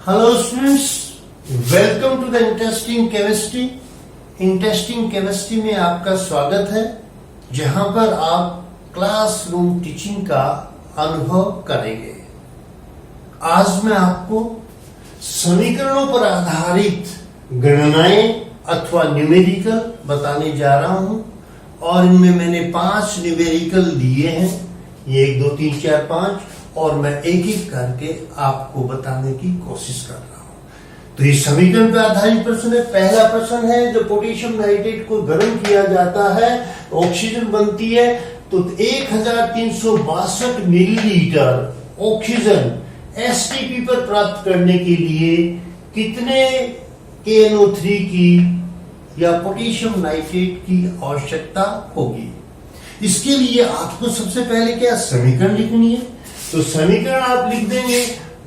Hello students, welcome to the Interesting Chemistry. Interesting Chemistry में आपका स्वागत है, जहां पर आप क्लासरूम टीचिंग का अनुभव करेंगे। आज मैं आपको समीकरणों पर आधारित गणनाएं अथवा न्यूमेरिकल बताने जा रहा हूं और इनमें मैंने 5 न्यूमेरिकल दिए हैं, ये 1 2 3 4 5, और मैं एक एक करके आपको बताने की कोशिश कर रहा हूं। तो ये समीकरण पर आधारित प्रश्न है। पहला प्रश्न है, जब पोटेशियम नाइट्रेट को गर्म किया जाता है ऑक्सीजन बनती है, तो 1362 मिलीलीटर ऑक्सीजन एसटीपी पर प्राप्त करने के लिए कितने KNO3 की या पोटेशियम नाइट्रेट की आवश्यकता होगी। इसके लिए आपको सबसे पहले क्या समीकरण लिखनी है, तो समीकरण आप लिख देंगे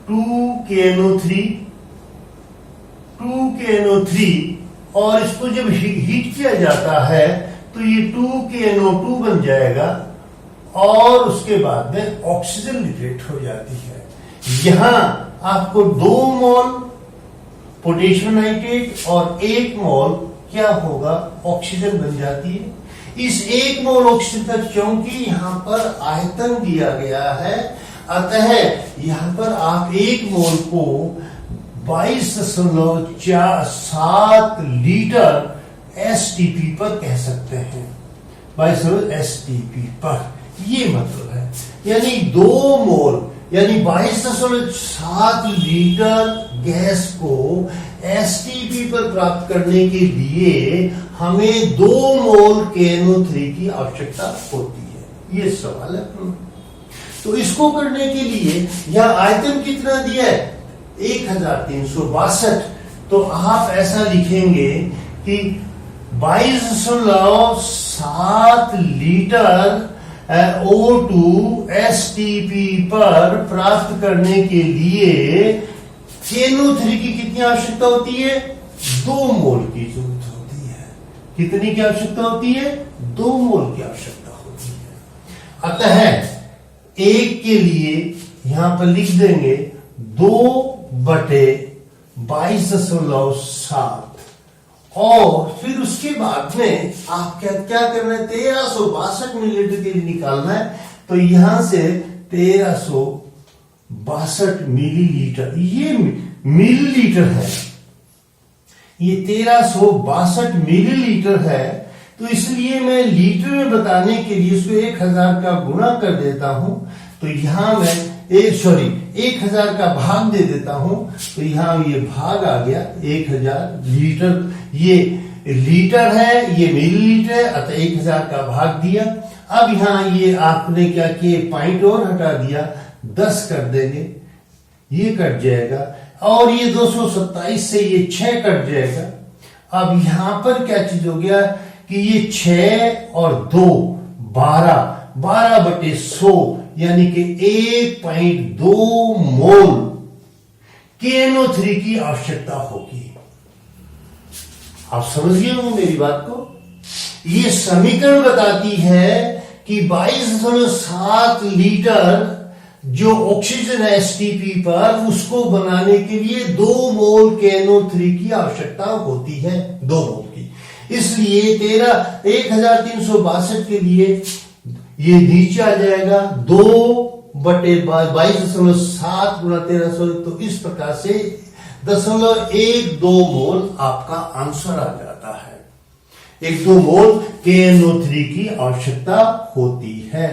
2KNO3 और इसको जब हीट किया जाता है तो ये 2KNO2 बन जाएगा और उसके बाद में ऑक्सीजन लिबरेट हो जाती है। यहां आपको 2 मोल पोटेशियम नाइट्रेट और 1 मोल क्या होगा, ऑक्सीजन बन जाती है। इस 1 मोल ऑक्सीजन का क्योंकि यहां पर आयतन दिया गया है, अतः यहां पर आप 1 मोल को 22.7 लीटर एसटीपी पर कह सकते हैं। 22 एसटीपी पर, ये मतलब है, यानी 2 मोल यानी 22.7 लीटर गैस को एसटीपी पर प्राप्त करने के लिए हमें 2 मोल KNO3 की आवश्यकता होती है। ये सवाल है। तो इसको करने के लिए यह आयतन कितना दिया है, 1362। तो आप ऐसा लिखेंगे कि 22.7 लीटर O2 एसटीपी पर प्राप्त करने के लिए KNO3 की कितनी आवश्यकता होती है, 2 मोल की जरूरत होती है। कितनी की आवश्यकता होती है, 2 मोल की आवश्यकता होती है। अतः 1 के लिए यहां पर लिख देंगे 2/22.7 और फिर उसके बाद में आप क्या करना है, 1362 मिलीलीटर के लिए निकालना है। तो यहां से 1362 मिलीलीटर, ये मिलीलीटर है, ये 1362 मिलीलीटर है। तो इसलिए मैं लीटर में बताने के लिए इसको 1000 का गुणा कर देता हूं। तो यहां मैं 1000 का भाग दे देता हूं। तो यहां ये भाग आ गया 1000 लीटर, ये लीटर है, ये मिलीलीटर है, अतः 1000 का भाग दिया। अब यहां ये आपने क्या किया, पॉइंट और हटा दिया, 10 कर देंगे, ये कट जाएगा और ये 227 से ये 6 कट जाएगा। अब यहां पर क्या चीज हो गया कि ये 6 और 2 12/100 यानी कि 1.2 मोल KNO3 की आवश्यकता होगी। आप समझ गए होंगे मेरी बात को। ये समीकरण बताती है कि 22.7 लीटर जो ऑक्सीजन है एसटीपी पर, उसको बनाने के लिए 2 मोल KNO3 की आवश्यकता होती है, 2 मोल की। इसलिए 1362 के लिए ये नीचे आ जाएगा 2/22.7 गुणा 1300। तो इस प्रकार से 0.12 मोल आपका आंसर आ जाता है। 1-2 मोल KNO3 की आवश्यकता होती है।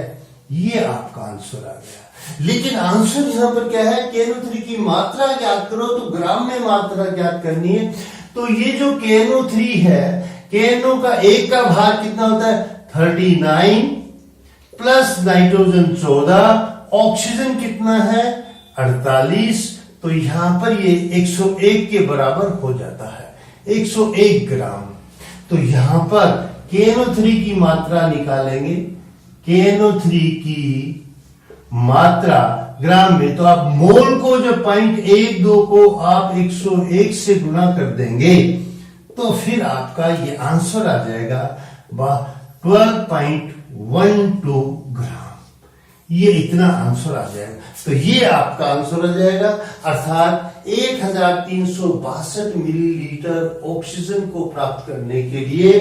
ये आपका आंसर आ गया। लेकिन आंसर यहां पर क्या है, KNO3 की मात्रा ज्ञात करो, तो ग्राम में मात्रा ज्ञात करनी है। तो ये जो KNO3 है, KNO का 1 का भाग कितना होता है, 39 प्लस नाइट्रोजन 14, ऑक्सीजन कितना है 48। तो यहां पर ये 101 के बराबर हो जाता है, 101 ग्राम। तो यहां पर KNO3 की मात्रा निकालेंगे, KNO3 की मात्रा ग्राम में, तो आप मोल को जब 0.12 को आप 101 से गुणा कर देंगे तो फिर आपका ये आंसर आ जाएगा 12.12 ग्राम। ये इतना आंसर आ जाएगा। तो ये आपका आंसर आ जाएगा, अर्थात 1362 मिलीलीटर ऑक्सीजन को प्राप्त करने के लिए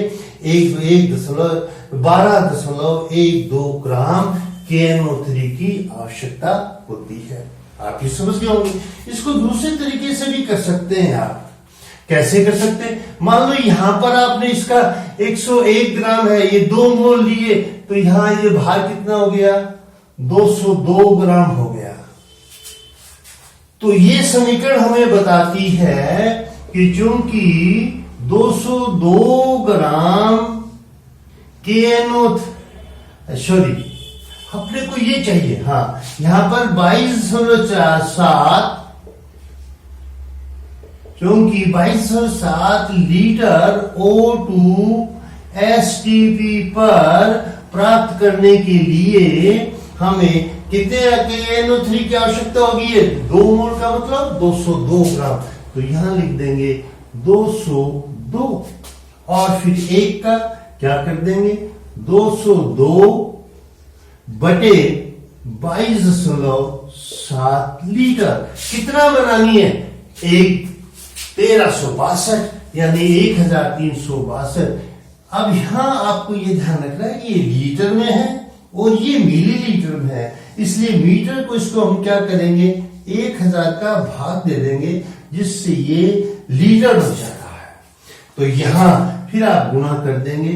12.12 ग्राम KNO3 की आवश्यकता होती है। आप ये समझ गए होंगे। इसको दूसरे तरीके से भी कर सकते हैं। आप कैसे कर सकते हैं? मान लो यहां पर आपने इसका 101 ग्राम है, ये 2 मोल लिए, तो यहां ये भार कितना हो गया? 202 ग्राम हो गया। तो ये समीकरण हमें बताती है कि चूंकि 202 ग्राम KNO, सॉरी अपने को ये चाहिए, हाँ, यहां पर 22.47, क्योंकि 22.7 लीटर O2 STP पर प्राप्त करने के लिए हमें कितने KNO3 की आवश्यकता होगी? है 2 मोल का मतलब 202 ग्राम। तो यहां लिख देंगे 202 और फिर 1 का क्या कर देंगे? 202 बटे 22.7 लीटर। कितना बनानी है? 1362 यानी 1362। अब यहां आपको ये ध्यान रखना है कि ये लीटर में है और ये मिलीलीटर में है, इसलिए मीटर को इसको हम क्या करेंगे? 1000 का भाग दे देंगे, जिससे ये लीटर बन जाता है। तो यहां फिर आप गुणा कर देंगे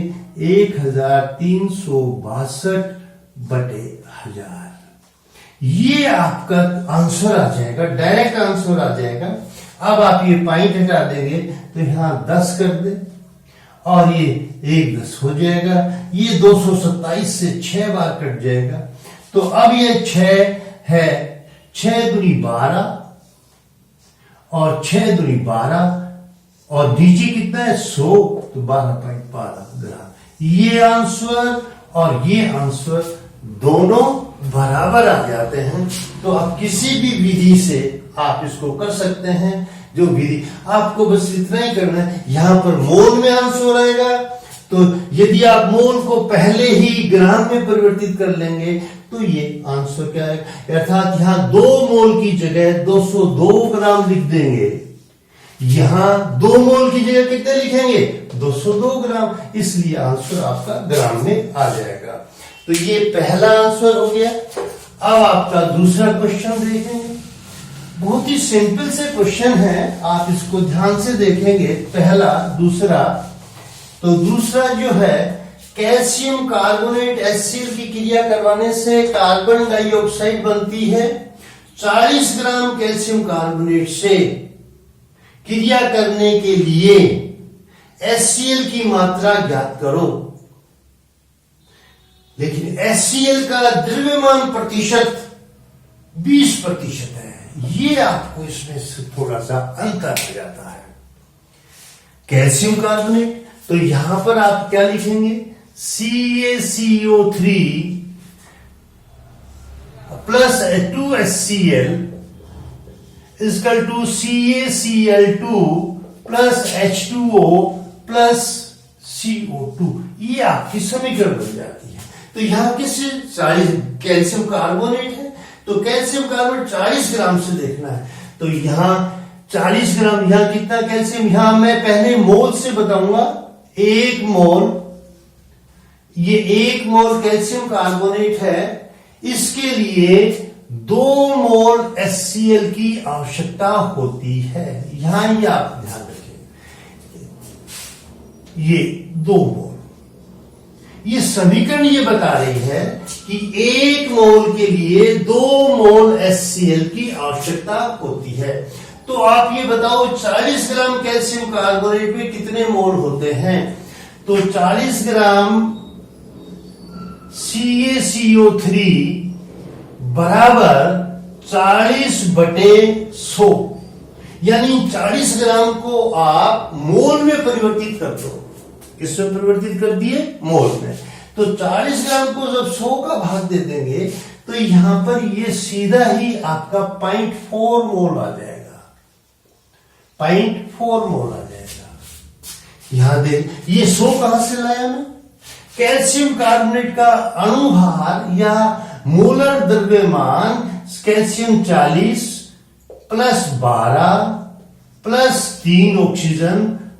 1362 बटे 1000। ये आपका आंसर आ जाएगा, डायरेक्ट आंसर आ जाएगा। अब आप ये पॉइंट हटा देंगे तो यहां 10 कर दे और ये 1 10 हो जाएगा। ये 227 से 6 बार कट जाएगा। तो अब ये 6 है, 6 दूनी 12 और 6 दूनी 12 और नीचे कितना है? 100, तो 12.12 ग्राम। ये आंसर और ये आंसर दोनों बराबर आ जाते हैं। तो आप किसी भी विधि से आप इसको कर सकते हैं। जो विधि आपको बस इतना ही करना है, यहां पर मोल में आंसर आएगा। तो यदि आप मोल को पहले ही ग्राम में परिवर्तित कर लेंगे तो ये आंसर क्या है? अर्थात यहां 2 मोल की जगह 202 ग्राम लिख देंगे। यहां 2 मोल की जगह कितने लिखेंगे? 202 ग्राम। इसलिए आंसर आपका ग्राम में आ जाएगा। तो ये पहला आंसर हो गया। अब आपका दूसरा क्वेश्चन देखेंगे। बहुत ही सिंपल से क्वेश्चन है, आप इसको ध्यान से देखेंगे। पहला, दूसरा। तो दूसरा जो है, कैल्शियम कार्बोनेट HCl की क्रिया करवाने से कार्बन डाइऑक्साइड बनती है। 40 ग्राम कैल्शियम कार्बोनेट से क्रिया करने के लिए HCl की मात्रा ज्ञात करो। लेकिन HCl का द्रव्यमान प्रतिशत 20% है। ये आपको इसमें से थोड़ा सा अंतर आ जाता है। कैल्शियम कार्बोनेट, तो यहां पर आप क्या लिखेंगे? CaCO3 plus 2HCl equal to CaCl2 plus H2O plus CO2। ये आपकी समीकरण बन जाती है। तो यहां किस 40 कैल्शियम कार्बोनेट है, तो कैल्शियम कार्बोनेट 40 ग्राम से देखना है। तो यहां 40 ग्राम, यहां कितना कैल्शियम? यहां मैं पहले मोल से बताऊंगा। 1 मोल, ये 1 मोल कैल्शियम कार्बोनेट है। इसके लिए 2 मोल HCl की आवश्यकता होती है। यहां ये आप ध्यान रखें, ये 2 मोल। ये समीकरण ये बता रही है कि 1 मोल के लिए 2 मोल HCl की आवश्यकता होती है। तो आप ये बताओ 40 ग्राम कैल्शियम कार्बोनेट में कितने मोल होते हैं? तो 40 ग्राम CaCO3 बराबर 40 बटे 100, यानी 40 ग्राम को आप मोल में परिवर्तित कर दो। किसमें परिवर्तित कर दिए? मोल में। तो 40 ग्राम को जब 100 का भाग दे देंगे तो यहां पर ये सीधा ही आपका 0.4 मोल आ जाएगा। 0.4 मोल आ जाएगा। यहां देख, ये 100 कहां से लाया मैं? कैल्शियम कार्बोनेट का अणुभार या मोलर द्रव्यमान कैल्शियम 40 प्लस 12 प्लस 3 ऑक्सीजन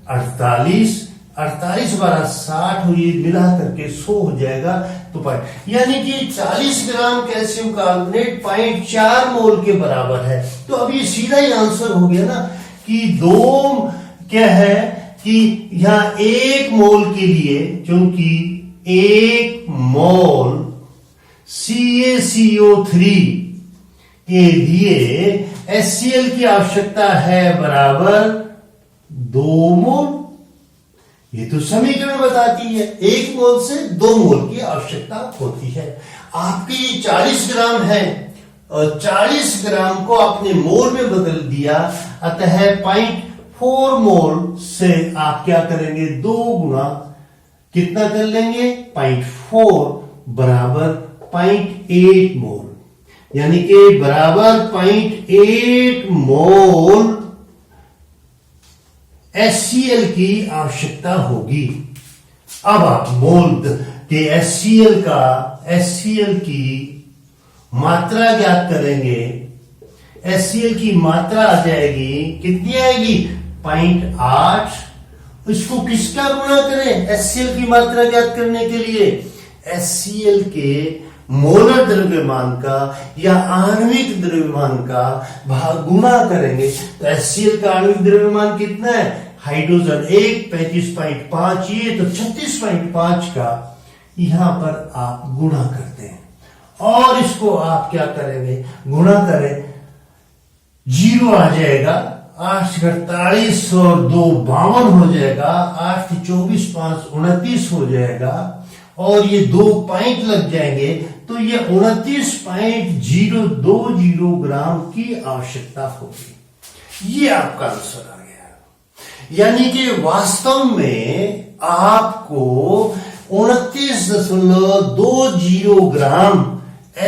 48, 48 12 60 हो, ये मिला करके 100 हो जाएगा। तो यानी कि 40 ग्राम कैल्शियम कार्बोनेट 0.4 मोल के बराबर है। तो अब ये सीधा ही आंसर हो गया ना कि 2 क्या है कि यहां 1 मोल के लिए, क्योंकि 1 मोल CaCO3 के लिए HCl की आवश्यकता है बराबर 2 मोल। ये तो समीकरण बताती है 1 मोल से 2 मोल की आवश्यकता होती है। आपके ये 40 ग्राम है और 40 ग्राम को आपने मोल में बदल दिया, अतः 0.4 मोल से आप क्या करेंगे, 2 गुना कितना कर लेंगे, 0.4 बराबर 0.8 मोल, यानी कि बराबर 0.8 मोल HCl की आवश्यकता होगी। अब आप मोल के HCl की मात्रा ज्ञात करेंगे। HCl की मात्रा आ जाएगी, कितनी आएगी, 0.8। इसको किसका गुणा करें HCl की मात्रा ज्ञात करने के लिए, HCl के मोलर द्रव्यमान का या आणविक द्रव्यमान का भाग गुणा करेंगे। तो HCl का आणविक द्रव्यमान कितना है, हाइड्रोजन 1 35.5, ये तो 36.5 का यहां पर आप गुणा करते हैं और इसको आप क्या करेंगे, गुणा करें, 0 आ जाएगा, 8 48 और 2 52 हो जाएगा, 8 24 5 29 हो जाएगा और ये 2 पॉइंट लग जाएंगे, तो ये 29.020 ग्राम की आवश्यकता होगी। ये आपका आंसर आ गया। यानी कि वास्तव में आपको 29.20 ग्राम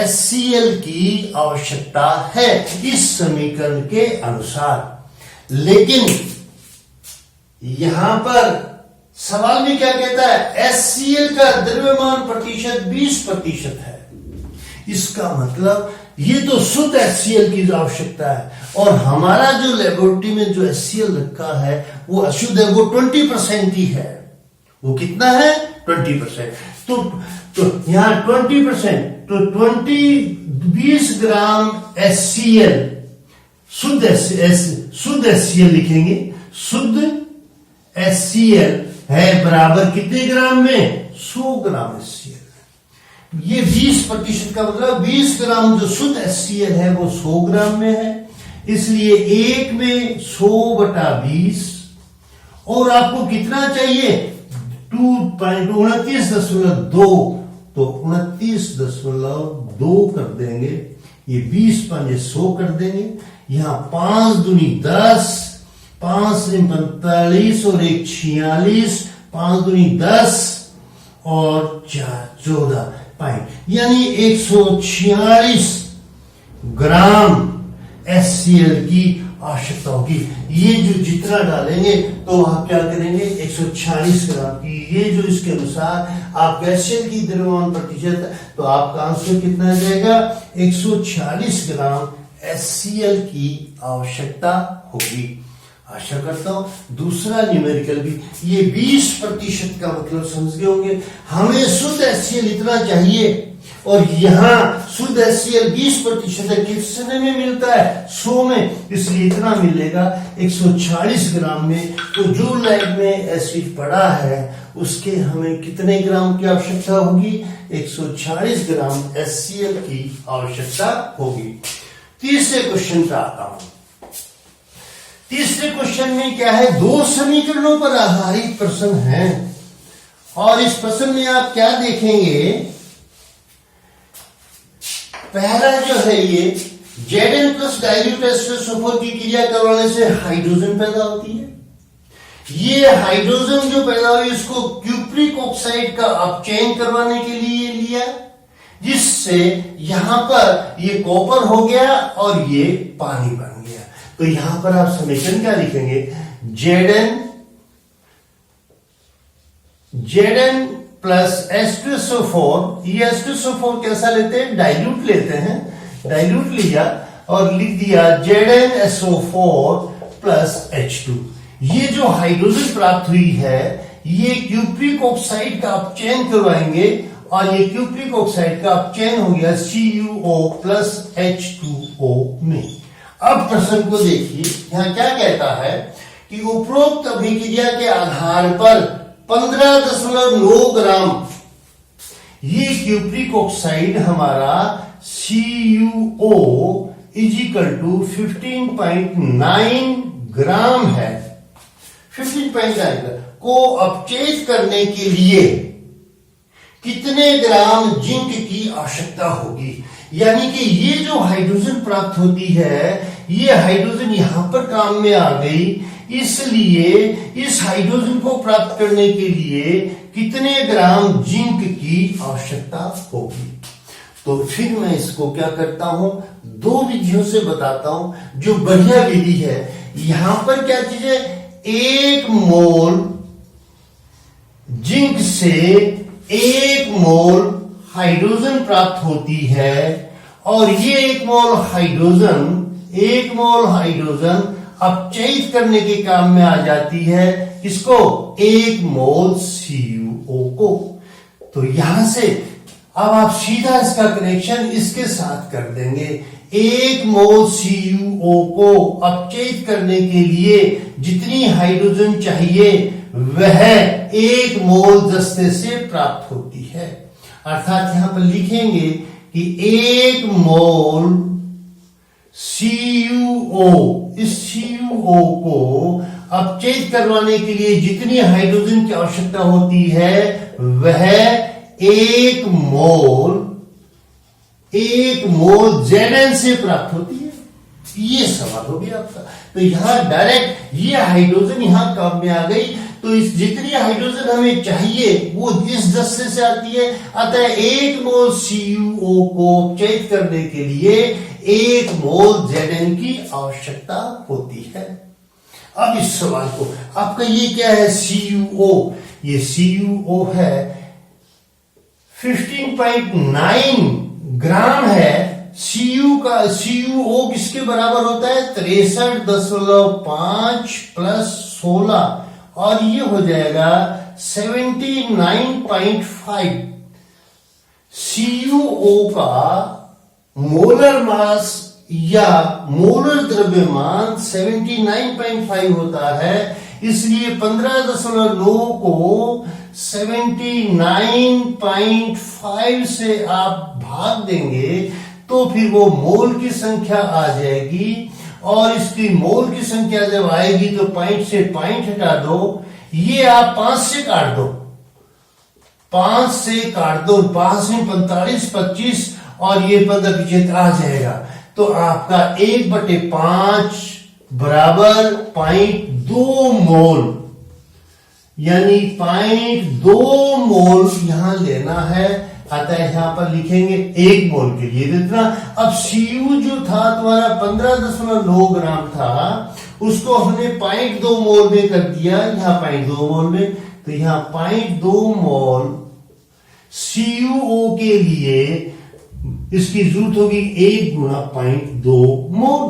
HCl की आवश्यकता है इस समीकरण के अनुसार। लेकिन यहां पर सवाल में क्या कहता है, HCl का द्रव्यमान प्रतिशत 20% है। इसका मतलब ये तो शुद्ध HCl की आवश्यकता है और हमारा जो लेबोरेटरी में जो HCl रखा है वो अशुद्ध है, वो 20% ही है। वो कितना है, 20%। तो यहां 20%, तो 20 ग्राम HCl शुद्ध HCl लिखेंगे। शुद्ध HCl है बराबर कितने ग्राम में, 100 ग्राम HCl। ये 20% का मतलब 20 ग्राम जो शुद्ध HCl है वो 100 ग्राम में है, इसलिए 1 में 100/20 और आपको कितना चाहिए, 29.2, तो 29.2 कर देंगे, ये 20 पंजे 100 कर देंगे, यहां 5 दूनी 10, 5 45 और 1 46, 5 दूनी 10 और 4 14 पॉइंट, यानी 146 ग्राम HCl की आवश्यकता होगी। ये जो जितना डालेंगे तो आप क्या करेंगे, 146 ग्राम की, ये जो इसके अनुसार आप HCl की द्रव्यमान प्रतिशत, तो आपका आंसर कितना आ जाएगा, 146 ग्राम HCl की आवश्यकता होगी। आशा करता हूं दूसरा न्यूमेरिकल भी ये 20% का मतलब समझ गए होंगे। हमें शुद्ध HCl इतना चाहिए और यहाँ शुद्ध HCl 20% है, कितने में मिलता है, 100 में, इसलिए इतना मिलेगा 146 ग्राम में। तो जो लैब में एसिड पड़ा है उसके हमें कितने ग्राम की आवश्यकता होगी, 146 ग्राम HCl की आवश्यकता होगी। तीसरे क्वेश्चन पे आता हूं। तीसरे क्वेश्चन में क्या है, 2 समीकरणों पर आधारित प्रश्न है और इस प्रश्न में आप क्या देखेंगे, पहला जो है ये Zn प्लस डाइल्यूट H2SO4 की क्रिया करवाने से हाइड्रोजन पैदा होती है। ये हाइड्रोजन जो पैदा हुई इसको क्यूप्रिक ऑक्साइड का अपचयन करवाने के लिए लिया, जिससे यहां पर ये कॉपर हो गया और ये पानी बन गया। तो यहां पर आप समीकरण क्या लिखेंगे, Zn प्लस H2SO4, ये H2SO4 कैसा लेते हैं, डाइल्यूट लेते हैं, डाइल्यूट लिया और लिख दिया ZnSO4 प्लस H2। ये जो हाइड्रोजन प्राप्त हुई है ये क्यूप्रिक ऑक्साइड का आप चयन करवाएंगे और ये क्यूप्रिक ऑक्साइड का आप चयन हो गया CuO प्लस H2O में। अब प्रश्न को देखिए, यहां क्या कहता है कि उपरोक्त अभिक्रिया के आधार पर 15.9 ग्राम ये क्यूप्रिक ऑक्साइड हमारा CuO इज इक्वल टू 15.9 ग्राम है। 15.9 को अपचयित करने के लिए कितने ग्राम जिंक की आवश्यकता होगी। यानी कि ये जो हाइड्रोजन प्राप्त होती है ये हाइड्रोजन यहां पर काम में आ गई, इसलिए इस हाइड्रोजन को प्राप्त करने के लिए कितने ग्राम जिंक की आवश्यकता होगी। तो फिर मैं इसको क्या करता हूं, दो विधियों से बताता हूं जो बढ़िया विधि है। यहां पर क्या चीज है, 1 मोल जिंक से 1 मोल हाइड्रोजन प्राप्त होती है और ये 1 मोल हाइड्रोजन अपचयित करने के काम में आ जाती है। किसको, 1 मोल CuO को। तो यहां से अब आप सीधा इसका कनेक्शन इसके साथ कर देंगे। 1 मोल CuO को अपचयित करने के लिए जितनी हाइड्रोजन चाहिए वह 1 मोल दस्ते से प्राप्त होती है। अर्थात यहां पर लिखेंगे कि 1 मोल CuO, इस CuO को अपचयित करवाने के लिए जितनी हाइड्रोजन की आवश्यकता होती है वह 1 मोल Zn से प्राप्त होती है। ये सवाल हो गया आपका। तो यहां डायरेक्ट ये हाइड्रोजन यहां काम में आ गई, तो इस जितनी हाइड्रोजन हमें चाहिए वो इस दस्ते से आती है। अतः 1 मोल CuO को अपचयित करने के लिए 1 मोल Zn की आवश्यकता होती है। अब इस सवाल को आपका ये क्या है, CuO, ये CuO है 15.9 ग्राम है। CuO किसके बराबर होता है, 63.5 प्लस 16 और ये हो जाएगा 79.5। CuO का मोलर मास या मोलर द्रव्यमान 79.5 होता है, इसलिए 15.9 को 79.5 से आप भाग देंगे तो फिर वो मोल की संख्या आ जाएगी और इसकी मोल की संख्या जब आएगी तो पॉइंट से पॉइंट हटा दो, ये आप 5 से काट दो, 5 से काट दो, 5 में 45, 25 और ये 15 पीछे आ जाएगा। तो आपका 1/5 बराबर 0.2 मोल, यानी 0.2 मोल यहां लेना है। अतः यहां पर लिखेंगे 1 मोल के लिए इतना। अब Cu जो था तुम्हारा 15.9 ग्राम था, उसको हमने 0.2 मोल में कर दिया, यहां 0.2 मोल में। तो यहां 0.2 मोल CuO के लिए इसकी जरूरत होगी 1 गुणा 0.2 मोल,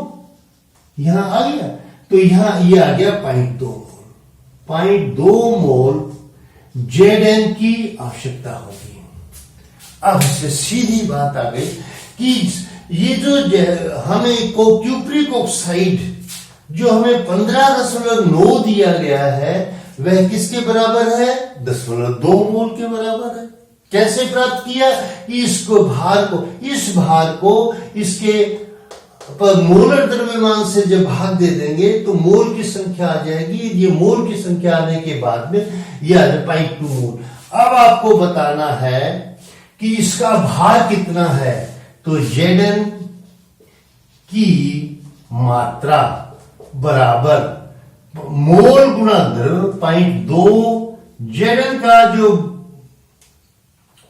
यहां आ गया। तो यहां ये आ गया 0.2 मोल। 0.2 मोल Zn की आवश्यकता होगी। अब इससे सीधी बात आ गई कि ये जो हमें क्यूप्रिक ऑक्साइड जो हमें 15.9 दिया गया है वह किसके बराबर है, 0.2 मोल के बराबर है। कैसे प्राप्त किया, इस भार को इसके पर मोलर द्रव्यमान से जब भाग दे देंगे तो मोल की संख्या आ जाएगी। ये मोल की संख्या आने के बाद में यह 0.2 मोल। अब आपको बताना है कि इसका भार कितना है, तो Zn की मात्रा बराबर मोल गुणा द्रव्य 0.2। Zn का जो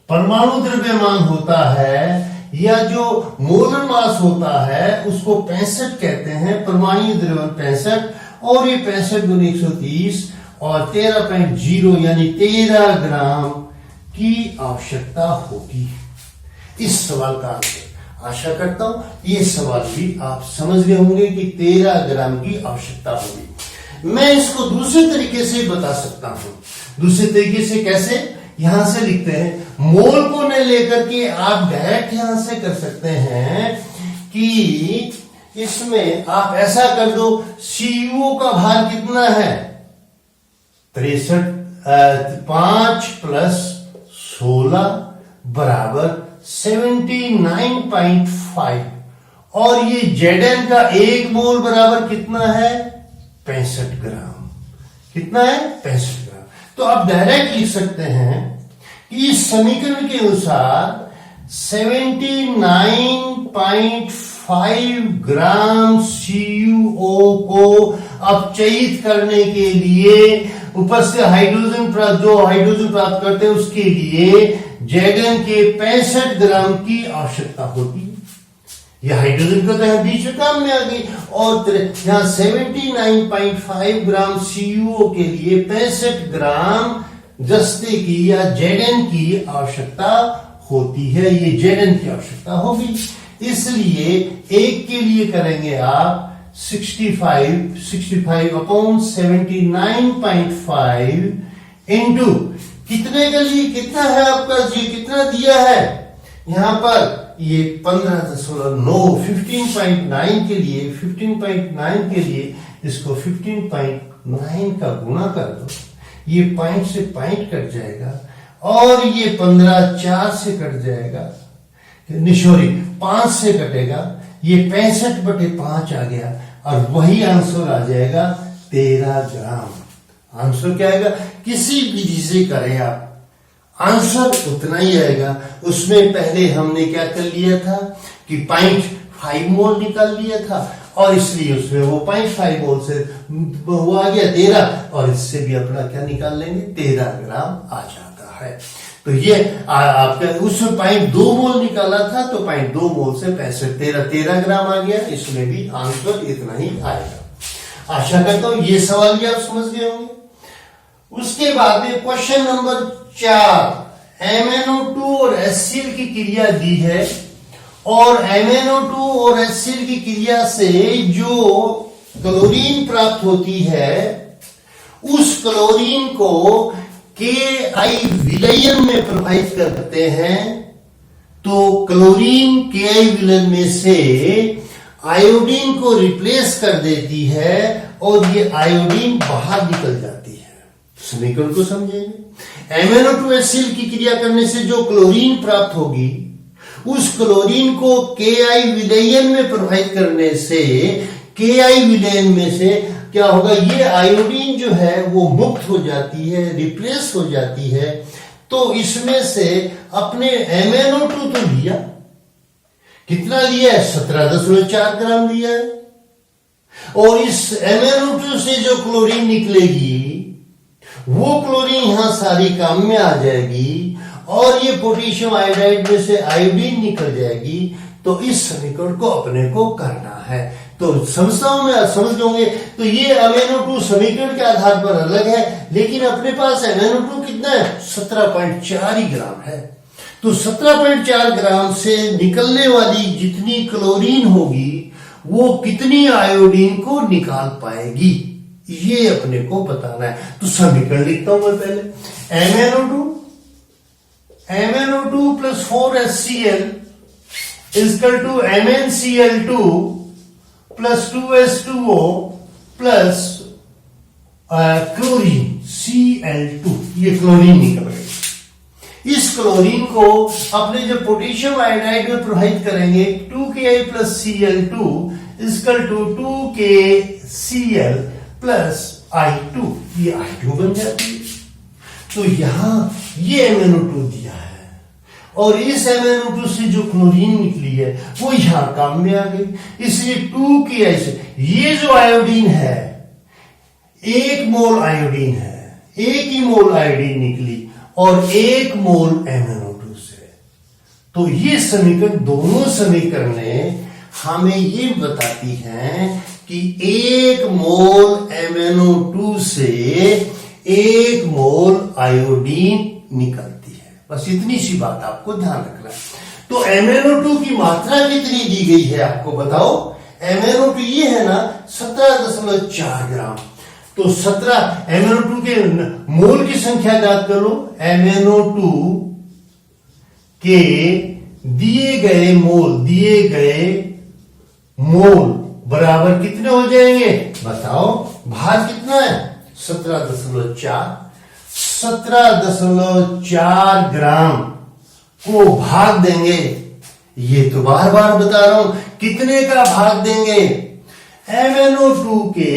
परमाणु द्रव्यमान होता है या जो मोलर मास होता है उसको 65 कहते हैं, परमाणु द्रव्यमान 65, और ये 65 गुना 130 और 13.0 यानी 13 ग्राम की आवश्यकता होगी। इस सवाल का आंसर आशा करता हूं ये सवाल भी आप समझ गए होंगे कि 13 ग्राम की आवश्यकता होगी। मैं इसको दूसरे तरीके से बता सकता हूं। दूसरे तरीके से कैसे? यहां से लिखते हैं, मोल को न लेकर के आप डायरेक्ट यहां से कर सकते हैं कि इसमें आप ऐसा कर दो, CuO का भार कितना है? 5 प्लस 16 बराबर 79.5 और ये Zn का 1 मोल बराबर कितना है? 65 ग्राम। कितना है? 65 ग्राम। तो आप डायरेक्ट लिख सकते हैं कि इस समीकरण के अनुसार 79.5 ग्राम CuO को अपचयित करने के लिए ऊपर से हाइड्रोजन प्राप्त करते हैं उसके लिए Zn के 65 ग्राम की आवश्यकता होती है। यह हाइड्रोजन का तो यहाँ बीच में काम में आ गई और यहाँ 79.5 ग्राम CuO के लिए 65 ग्राम जस्ते की या Zn की आवश्यकता होती है। ये Zn की आवश्यकता होगी, इसलिए एक के लिए करेंगे आप 65 अपॉन 79.5 इंटू कितने के लिए कितना है आपका जी, कितना दिया है यहां पर? ये 15.9 के लिए 15.9 के लिए इसको 15.9 का गुणा कर दो, ये पॉइंट से पॉइंट कट जाएगा और ये 15 4 से कट जाएगा, सॉरी 5 से कटेगा, ये 65/5 आ गया और वही आंसर आ जाएगा 13 ग्राम। आंसर क्या आएगा? किसी विधि से करें आप, आंसर उतना ही आएगा। उसमें पहले हमने क्या कर लिया था कि 0.5 मोल निकाल लिया था और इसलिए उसमें वो 0.5 मोल से वो आ गया 13 और इससे भी अपना क्या निकाल लेंगे? 13 ग्राम आ जाता है। तो ये आपका उसमें 0.2 मोल निकाला था तो 0.2 मोल से 13 ग्राम आ गया, इसमें भी आंसर इतना ही आएगा। आशा करता हूं ये सवाल भी आप समझ गए होंगे। उसके बाद में क्वेश्चन नंबर 4, MnO2 और HCl की क्रिया दी है और MnO2 और HCl की क्रिया से जो क्लोरीन प्राप्त होती है उस क्लोरीन को Ki विलयन में प्रवाहित करते हैं, तो क्लोरीन Ki विलयन में से आयोडीन को रिप्लेस कर देती है और ये आयोडीन बाहर निकल जाती है। समीकरण को समझेंगे। MnO2HCl की क्रिया करने से जो क्लोरीन प्राप्त होगी उस क्लोरीन को Ki विलयन में प्रवाहित करने से Ki विलयन में से क्या होगा? ये आयोडीन जो है वो मुक्त हो जाती है, रिप्लेस हो जाती है। तो इसमें से अपने MnO2 तो लिया, कितना लिया है? 17.4 ग्राम लिया है और इस MnO2 से जो क्लोरीन निकलेगी वो क्लोरीन यहां सारी काम में आ जाएगी और ये पोटेशियम आयोडाइड में से आयोडीन निकल जाएगी। तो इस समीकरण को अपने को करना है। तो समस्याओं में आप समझ लोगे। तो ये MnO2 समीकरण के आधार पर अलग है, लेकिन अपने पास MnO2 कितना है? 17.4 ही ग्राम है। तो 17.4 ग्राम से निकलने वाली जितनी क्लोरीन होगी वो कितनी आयोडीन को निकाल पाएगी, ये अपने को बताना है। तो समीकरण लिखता हूं मैं पहले। MnO2 plus 4HCl equal to MnCl2 plus 2H2O plus chlorine Cl2, ये क्लोरीन निकल गई। इस क्लोरीन को अपने जो पोटेशियम आयोडाइड में प्रवाहित करेंगे 2Ki plus Cl2 is equal to 2KCl plus I2, ये I2 बन जाती है। तो यहां ये MnO2 दिया है और इस MnO2 से जो क्लोरीन निकली है वो यहां काम में आ गई, इसलिए 2Ki से ये जो आयोडीन है 1 मोल आयोडीन है, 1 ही मोल आयोडीन निकली और 1 मोल MnO2 से। तो ये समीकरण, दोनों समीकरणें हमें ये बताती हैं कि 1 मोल MnO2 से 1 मोल आयोडीन निकलती है। बस इतनी सी बात आपको ध्यान रखना है। तो तो MnO2 की मात्रा कितनी दी गई है आपको बताओ। MnO2 ये है ना 17.4 ग्राम। तो 17 MnO2 के मोल की संख्या ज्ञात कर लो। MnO2 के दिए गए मोल बराबर कितने हो जाएंगे बताओ। भार कितना है 17.4। 17.4 ग्राम को भाग देंगे, ये तो बार बार बता रहा हूं, कितने का भाग देंगे MnO2 के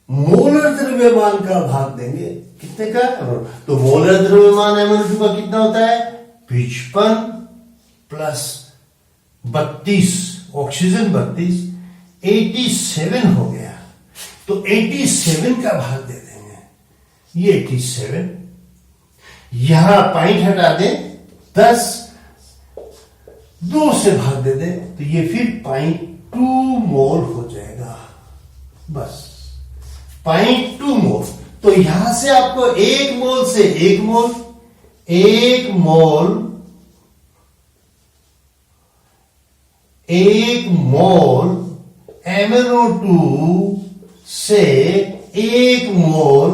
मोलर द्रव्यमान का भाग देंगे। कितने का? तो मोलर द्रव्यमान MnO2 का कितना होता है 55 प्लस 32, ऑक्सीजन 32, 87 हो गया। तो 87 का भाग दे देंगे, ये 87, यहां पॉइंट हटा दें 10, 2 से भाग दे दें तो ये फिर 0.2 मोल हो जाएगा, बस 0.2 मोल। तो यहां से आपको 1 मोल से 1 मोल MnO2 से 1 मोल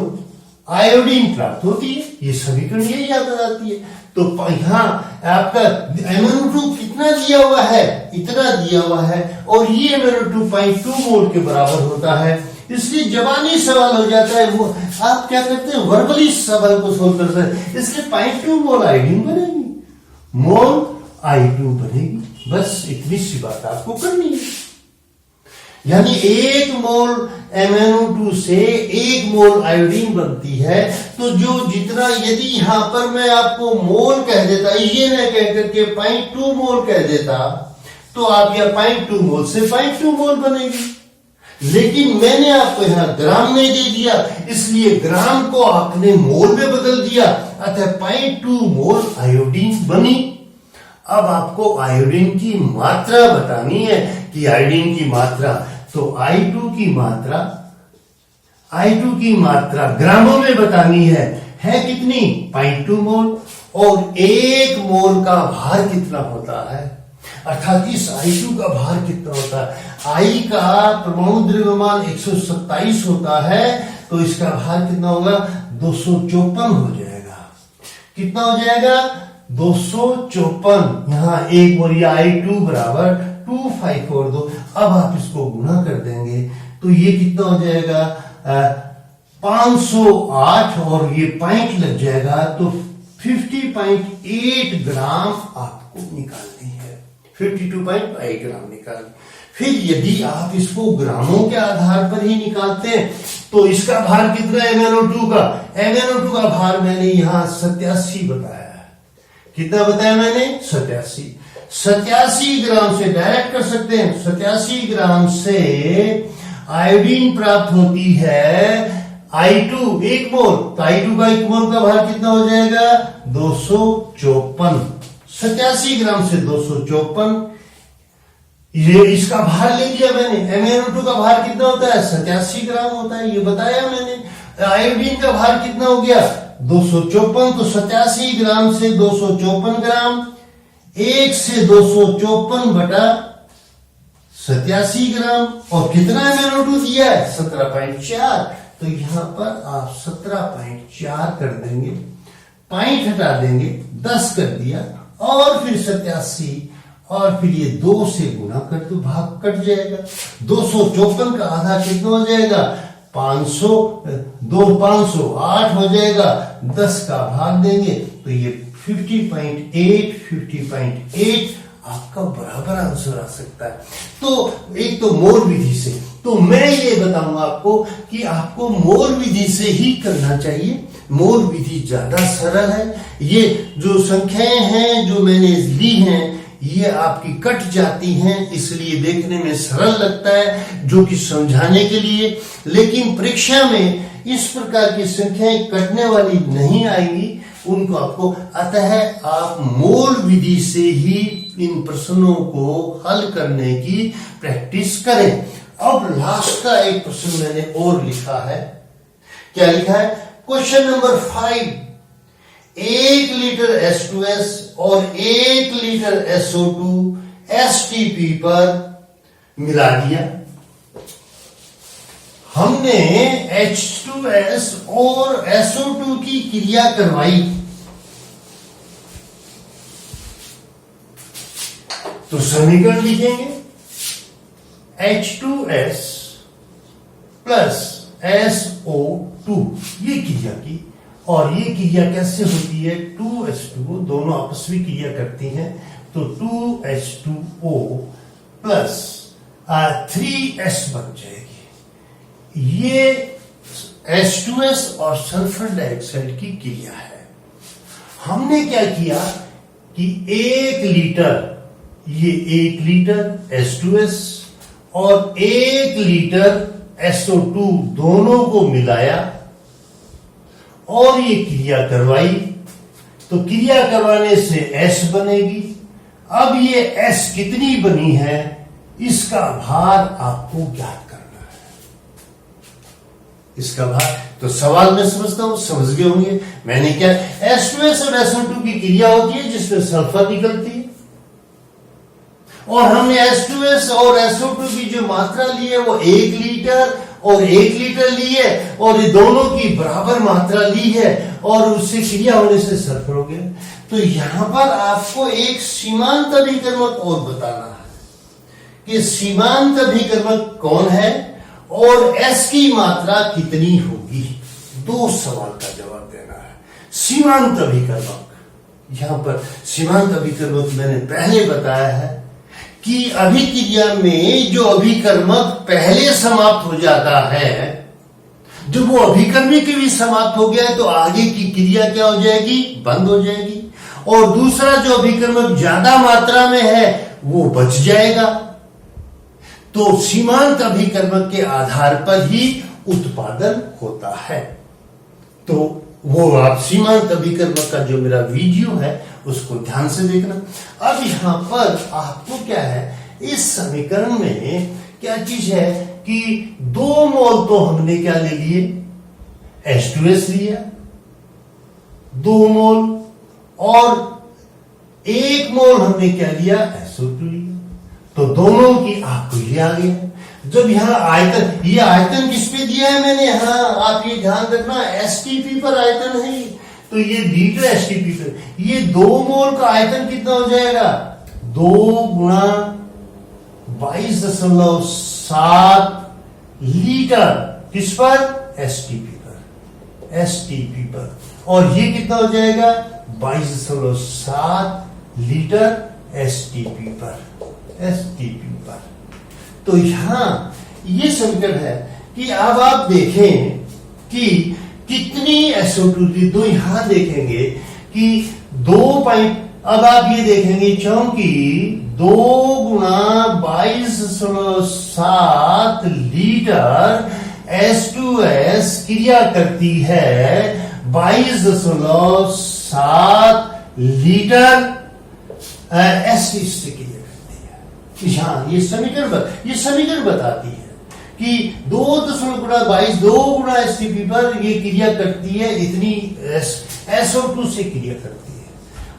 आयोडीन प्राप्त होती है। ये समीकरण यही याद आती है। तो यहां आपका MnO2 कितना दिया हुआ है, इतना दिया हुआ है, और ये MnO2 0.2 मोल के बराबर होता है। इसलिए जवानी सवाल हो जाता है, आप क्या करते हैं वर्बली सवाल को सोल्व करते हैं। इसलिए 0.2 मोल आयोडीन बनेगी, मोल I2 बनेगी, बस इतनी सी बात आपको करनी है। यानी 1 मोल MnO2 से 1 मोल आयोडीन बनती है। तो जो जितना, यदि यहां पर मैं आपको मोल कह देता, ये न कह करके 0.2 मोल कह देता, तो आप यह 0.2 मोल से 0.2 मोल बनेगी। लेकिन मैंने आपको यहां ग्राम में दे दिया, इसलिए ग्राम को आपने मोल में बदल दिया, अतः 0.2 मोल आयोडीन बनी। अब आपको आयोडीन की मात्रा बतानी है कि आयोडीन की मात्रा, तो I2 की मात्रा ग्रामों में बतानी है कितनी 0.2 मोल, और 1 मोल का भार कितना होता है, अर्थात इस I2 का भार कितना होता है। I का परमाणु द्रव्यमान 127 होता है, तो इसका भार कितना होगा 254 हो जाएगा। कितना हो जाएगा 254। यहां 1 मोल या I2 बराबर 2542। अब आप इसको गुना कर देंगे तो ये कितना हो जाएगा 508, और ये पॉइंट लग जाएगा, तो 50.8 ग्राम आपको निकालनी है, 52.8 ग्राम निकाल। फिर यदि आप इसको ग्रामों के आधार पर ही निकालते हैं तो इसका भार कितना है MnO2 का? MnO2 का भार मैंने यहां 87 बताया है। कितना बताया मैंने 87 ग्राम से डायरेक्ट कर सकते हैं। 87 ग्राम से आयोडीन प्राप्त होती है I2 1 मोल, तो I2 का 1 मोल का भार कितना हो जाएगा 254। 87 ग्राम से 254, ये इसका भार ले लिया मैंने। MnO2 का भार कितना होता है 87 ग्राम होता है, ये बताया मैंने। आयोडीन का भार कितना हो गया 254, तो 87 ग्राम से 254 ग्राम, 1 से 254 बटा 87 ग्राम, और कितना MnO2 दिया है 17.4। तो यहां पर आप 17.4 कर देंगे, पॉइंट हटा देंगे, 10 कर दिया, और फिर 87, और फिर ये 2 से गुना कर दो, भाग कट जाएगा। 254 का आधा कितना हो जाएगा 508 हो जाएगा, 10 का भाग देंगे तो ये 50.8 आपका बराबर आंसर आ सकता है। तो एक तो मोल विधि से, तो मैं ये बताऊंगा आपको कि आपको मोल विधि से ही करना चाहिए। मोल विधि ज्यादा सरल है। ये जो संख्याएं हैं जो मैंने ली हैं ये आपकी कट जाती हैं, इसलिए देखने में सरल लगता है जो कि समझाने के लिए, लेकिन परीक्षा में इस प्रकार की संख्याएं कटने वाली नहीं आएंगी उनको आपको, अतः आप मोल विधि से ही इन प्रश्नों को हल करने की प्रैक्टिस करें। अब लास्ट का एक प्रश्न मैंने और लिखा है। क्या लिखा है? क्वेश्चन नंबर 5, 1 लीटर H2S और 1 लीटर SO2 STP पर मिला दिया। हमने H2S और SO2 की क्रिया करवाई, तो समीकरण लिखेंगे H2S प्लस SO2, ये क्रिया की। और ये क्रिया कैसे होती है? 2H2O दोनों आपस में क्रिया करती हैं, तो 2H2O प्लस 3S बन जाएगी। ये H2S और सल्फर डाइऑक्साइड की क्रिया है। हमने क्या किया कि 1 लीटर, ये 1 लीटर H2S और 1 लीटर SO2 दोनों को मिलाया और ये क्रिया करवाई, तो क्रिया करवाने से S बनेगी। अब ये S कितनी बनी है, इसका भार आपको ज्ञात करना है। इसका भार, तो सवाल मैं समझता हूं समझ गए होंगे। मैंने क्या, H2S और SO2 की क्रिया होती है जिसमें सल्फर निकलती है, और हमने H2S और SO2 की जो मात्रा ली है वो 1 लीटर और 1 लीटर ली है, और ये दोनों की बराबर मात्रा ली है, और उससे क्रिया होने से सल्फर हो गया। तो यहां पर आपको एक सीमांत अभिकर्मक और बताना है कि सीमांत अभिकर्मक कौन है और S की मात्रा कितनी होगी। 2 सवाल का जवाब देना है। सीमांत अभिकर्मक, यहां पर सीमांत अभिकर्मक मैंने पहले बताया है कि अभिक्रिया में जो अभिकर्मक पहले समाप्त हो जाता है, जब वो अभिकर्मक भी समाप्त हो गया है तो आगे की क्रिया क्या हो जाएगी, बंद हो जाएगी, और दूसरा जो अभिकर्मक ज्यादा मात्रा में है वो बच जाएगा। तो सीमांत अभिकर्मक के आधार पर ही उत्पादन होता है। तो वो आप सीमांत अभिकर्मक का जो मेरा वीडियो है उसको ध्यान से देखना। अब यहां पर आपको क्या है, इस समीकरण में क्या चीज है कि 2 मोल तो हमने क्या ले लिए, H2S लिया 2 मोल, और 1 मोल हमने क्या लिया, SO2 लिया। तो दोनों की आपको ये आ गया। जब यहाँ आयतन, ये आयतन किस पे दिया है मैंने, यहाँ आप ये ध्यान रखना STP पर आयतन है, तो ये लीटर STP पर, ये 2 मोल का आयतन कितना हो जाएगा, 2 गुणा 22.7 लीटर, किस पर, STP पर, और ये कितना हो जाएगा 22.7 लीटर STP पर। तो यहां ये समीकरण है कि अब आप देखें कि कितनी SO2 थी, तो यहां देखेंगे कि 2 अब आप ये देखेंगे क्योंकि 2 गुणा 22.7 लीटर H2S क्रिया करती है 22.7 लीटर STP से क्रिया करती है। हाँ, ये समीकरण बताती है कि 2.22 2 गुणा STP पर ये क्रिया करती है, इतनी SO2 से क्रिया करती है,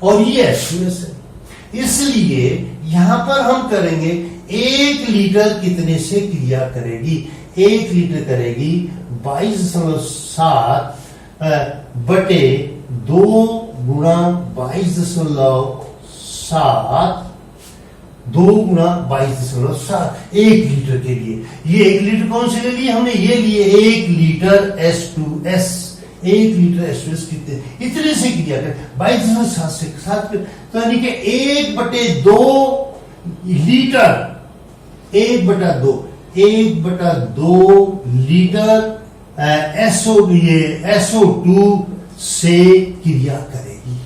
और ये H2S है। इसलिए यहां पर हम करेंगे 1 लीटर कितने से क्रिया करेगी, 1 लीटर करेगी 22.7 बटे 2 गुणा 22.7, 2 गुणा 22.7 1 लीटर के लिए। ये 1 लीटर कौन से ले लिए हमने, ये लिए 1 लीटर H2S, 1 लीटर H2S कितने, इतने से क्रिया कर 22.7 से 7, तो यानी कि 1/2 लीटर, 1/2 लीटर SO2 से क्रिया करेगी,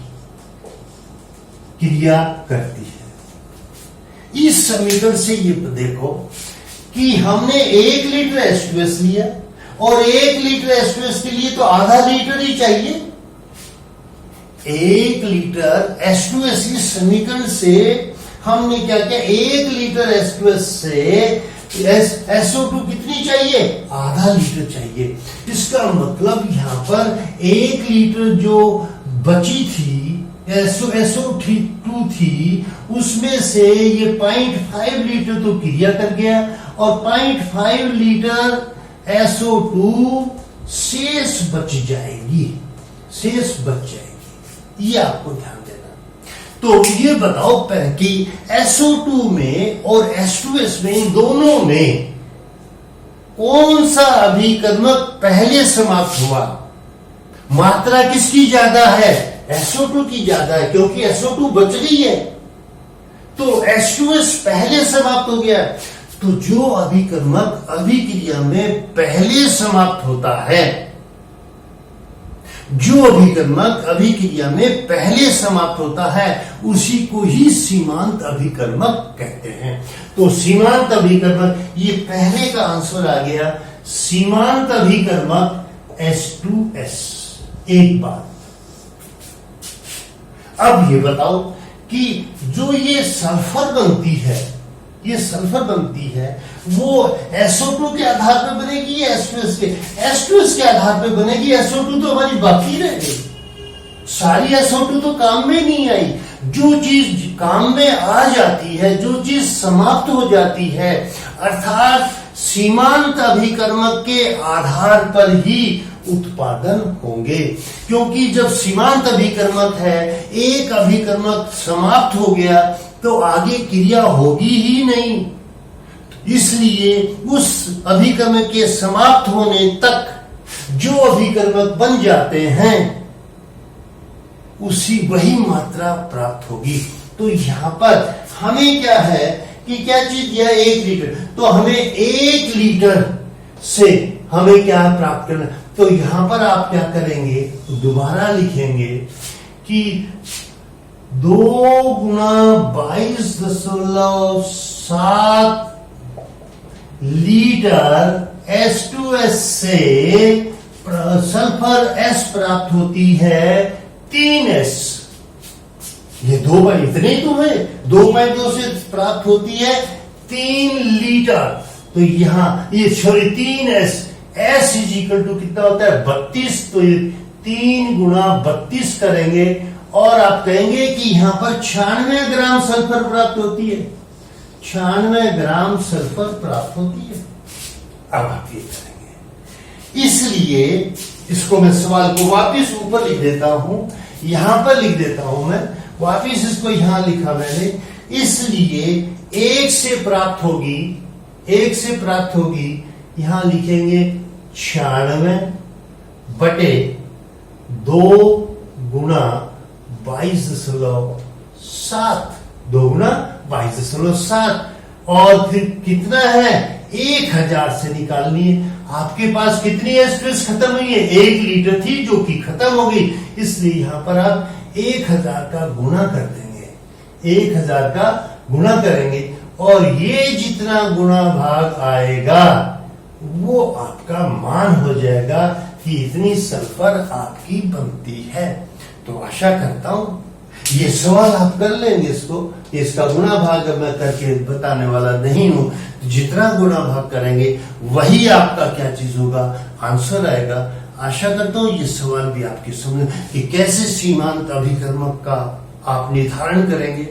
क्रिया करती है। इस समीकरण से ये देखो कि हमने 1 लीटर H2S लिया, और 1 लीटर H2S के लिए तो आधा लीटर ही चाहिए। 1 लीटर H2S, इस समीकरण से हमने क्या किया, 1 लीटर H2S से SO2 कितनी चाहिए, आधा लीटर चाहिए। इसका मतलब यहां पर 1 लीटर जो बची थी SO2 थी, उसमें से ये 0.5 लीटर तो क्रिया कर गया और 0.5 लीटर SO2 शेष बच जाएगी, ये आपको ध्यान देना। तो ये बताओ कि SO2 में और H2S में, इन दोनों में कौन सा अभिकर्मक पहले समाप्त हुआ? मात्रा किसकी ज्यादा है? SO2 की ज्यादा है, क्योंकि SO2 बच गई है, तो H2S पहले समाप्त हो गया। तो जो अभिकर्मक अभिक्रिया में पहले समाप्त होता है, जो अभिकर्मक अभिक्रिया में पहले समाप्त होता है, उसी को ही सीमांत अभिकर्मक कहते हैं। तो सीमांत अभिकर्मक, ये पहले का आंसर आ गया, सीमांत अभिकर्मक H2S। एक बात अब ये बताओ कि जो ये सल्फर बनती है, वो SO2 के आधार पर बनेगी या H2S के आधार पर बनेगी? SO2 तो हमारी बाकी रह गई, सारी SO2 तो काम में नहीं आई। जो चीज काम में आ जाती है, जो चीज समाप्त हो जाती है, अर्थात सीमांत अभिकर्मक के आधार पर ही उत्पादन होंगे। क्योंकि जब सीमांत अभिकर्मक है, एक अभिकर्मक समाप्त हो गया तो आगे क्रिया होगी ही नहीं, इसलिए उस अभिकर्मक के समाप्त होने तक जो अभिकर्मक बन जाते हैं, वही मात्रा प्राप्त होगी। तो यहां पर हमें क्या है कि क्या चीज दिया? 1 लीटर, तो हमें 1 लीटर से हमें क्या प्राप्त करना? तो यहां पर आप क्या करेंगे? दोबारा लिखेंगे कि 2 गुना 22.7 लीटर H2S से सल्फर S प्राप्त होती है 3S। ये 2 इतने तो है, 2.2 से प्राप्त होती है 3 लीटर। तो यहां ये 3S, S is equal to कितना होता है? 32। तो ये 3 गुना 32 करेंगे और आप कहेंगे कि यहां पर 96 ग्राम सल्फर प्राप्त होती है, 96 ग्राम सल्फर प्राप्त होती है। अब आप ये करेंगे, इसलिए इसको मैं सवाल को वापिस ऊपर लिख देता हूं, यहां पर लिख देता हूं मैं वापिस, इसको यहां लिखा मैंने। इसलिए 1 से प्राप्त होगी, यहां लिखेंगे 96 बटे 2 गुना 22.7, 2 गुना 22.7, और फिर कितना है? 1000 से निकालनी है। आपके पास कितनी H2S खत्म हुई है? 1 लीटर थी जो कि खत्म हो गई, इसलिए यहां पर आप 1000 का गुणा कर देंगे, 1000 का गुणा करेंगे, और ये जितना गुणा भाग आएगा वो आपका मान हो जाएगा कि इतनी सल्फर आपकी बनती है। तो आशा करता हूं ये सवाल आप कर लेंगे। इसका गुणा भाग मैं करके बताने वाला नहीं हूं, जितना गुणा भाग करेंगे वही आपका क्या चीज होगा? आंसर आएगा। आशा करता हूं ये सवाल भी आपकी समझ कि कैसे सीमांत अभिकर्मक का आप निर्धारण करेंगे,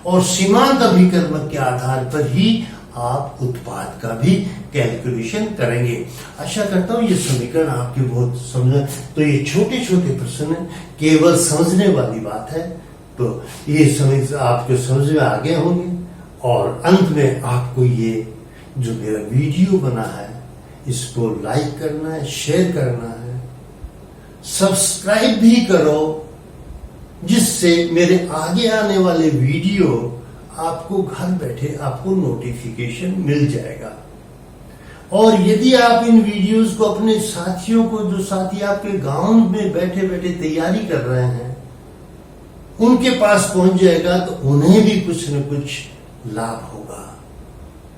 और सीमांत अभिकर्मक के आधार पर ही आप उत्पाद का भी कैलकुलेशन करेंगे। आशा करता हूं ये समीकरण आपके बहुत समझ, तो ये छोटे छोटे प्रश्न केवल समझने वाली बात है, तो ये समझ आपके समझ में आ गए होंगे। और अंत में आपको ये जो मेरा वीडियो बना है, इसको लाइक करना है, शेयर करना है, सब्सक्राइब भी करो, जिससे मेरे आगे आने वाले वीडियो आपको घर बैठे आपको नोटिफिकेशन मिल जाएगा। और यदि आप इन वीडियोस को अपने साथियों को, जो साथी आपके गांव में बैठे बैठे तैयारी कर रहे हैं, उनके पास पहुंच जाएगा, तो उन्हें भी कुछ न कुछ लाभ होगा।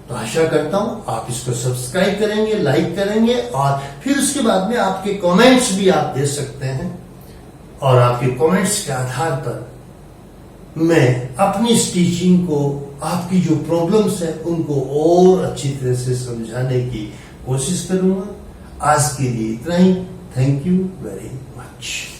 तो आशा करता हूं आप इसको सब्सक्राइब करेंगे, लाइक करेंगे, और फिर उसके बाद में आपके कमेंट्स भी आप दे सकते हैं, और आपके कमेंट्स के आधार पर मैं अपनी इस टीचिंग को, आपकी जो प्रॉब्लम्स है उनको और अच्छी तरह से समझाने की कोशिश करूंगा। आज के लिए इतना ही। Thank you very much.